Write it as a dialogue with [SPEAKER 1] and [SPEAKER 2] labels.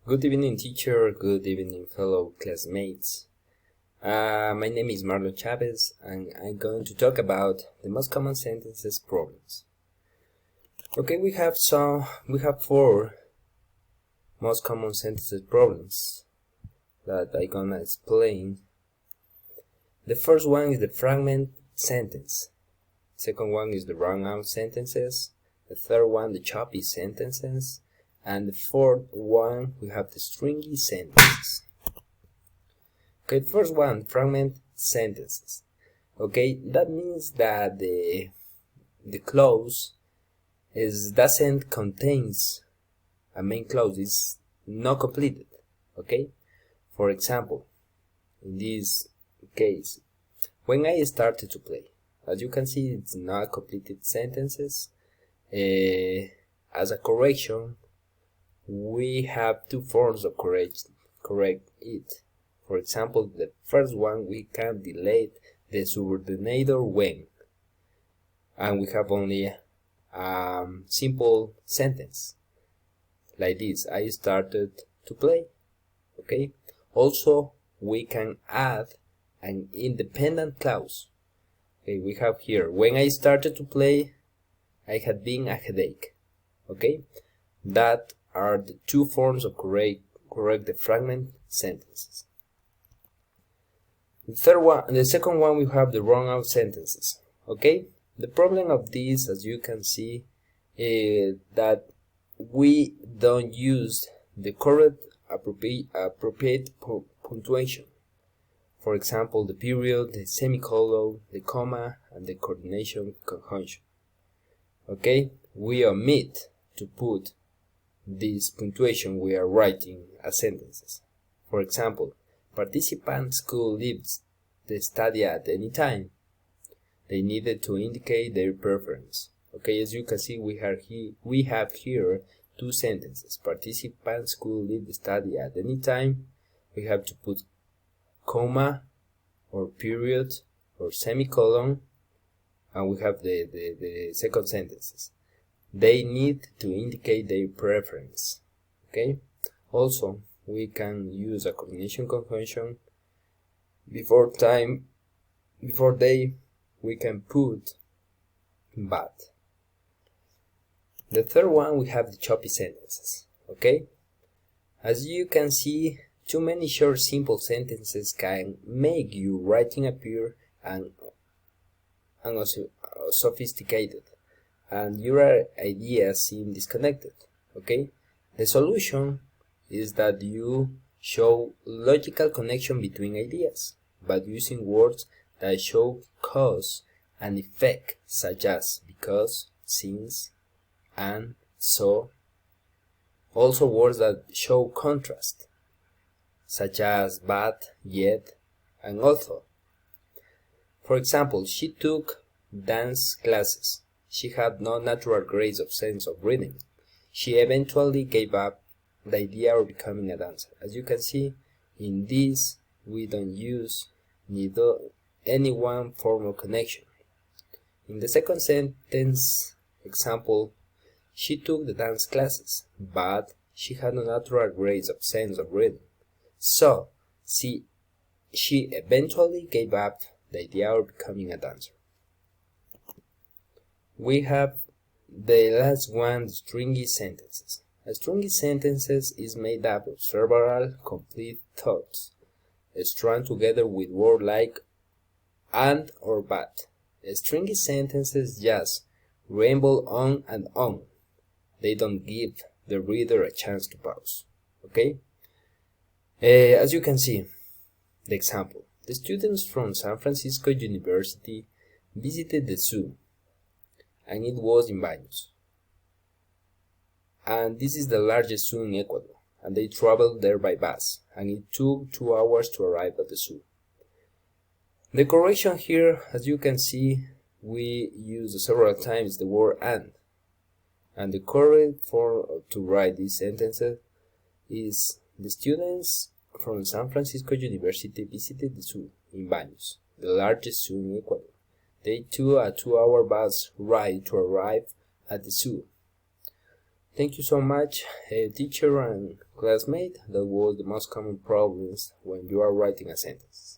[SPEAKER 1] Good evening, teacher. Good evening, fellow classmates. My name is Marlon Chavez, and I'm going to talk about the most common sentences problems. Okay, we have four most common sentences problems that I'm gonna explain. The first one is the fragment sentence. Second one is the wrung out sentences. The third one, the choppy sentences. And the fourth one, we have the stringy sentences. Okay, the first one, fragment sentences. Okay, that means that the clause doesn't contains a main clause, is not completed. Okay, for example, in this case, when I started to play, as you can see, it's not completed sentences. As a correction, we have two forms of correct it. For example, the first one, we can delete the subordinator when, and we have only a simple sentence like this: I started to play. Okay, also we can add an independent clause. Okay, we have here, when I started to play, I had been a headache. Okay, that are the two forms of correct the fragment sentences. The second one, we have the wrung out sentences. Okay, the problem of this, as you can see, is that we don't use the correct appropriate punctuation. For example, the period, the semicolon, the comma, and the coordination conjunction. Okay, we omit to put this punctuation we are writing as sentences. For example, participants could leave the study at any time. They needed to indicate their preference. Okay, as you can see, we have here two sentences. Participants could leave the study at any time. We have to put comma or period or semicolon, and we have the second sentences. They need to indicate their preference. Okay, also we can use a coordination conjunction. Before they, we can put but. The third one, we have the choppy sentences. Okay, as you can see, too many short simple sentences can make your writing appear unsophisticated, and your ideas seem disconnected. Okay, the solution is that you show logical connection between ideas, but using words that show cause and effect, such as because, since, and so. Also words that show contrast, such as but, yet, and although. For example, she took dance classes. She had no natural grace of sense of rhythm. She eventually gave up the idea of becoming a dancer. As you can see, in this, we don't use any one form of connection. In the second sentence example, she took the dance classes, but she had no natural grace of sense of rhythm. So, she eventually gave up the idea of becoming a dancer. We have the last one, the stringy sentences. A stringy sentences is made up of several complete thoughts, strung together with words like and or but. Stringy sentences just ramble on and on. They don't give the reader a chance to pause. Okay? As you can see, the example. The students from San Francisco University visited the zoo, and it was in Baños. And this is the largest zoo in Ecuador, and they traveled there by bus, and it took 2 hours to arrive at the zoo. The correction here, as you can see, we use several times the word and the correct form to write these sentences is: the students from San Francisco University visited the zoo in Baños, the largest zoo in Ecuador. They took a 2-hour bus ride to arrive at the zoo. Thank you so much, teacher and classmate. That was the most common problems when you are writing a sentence.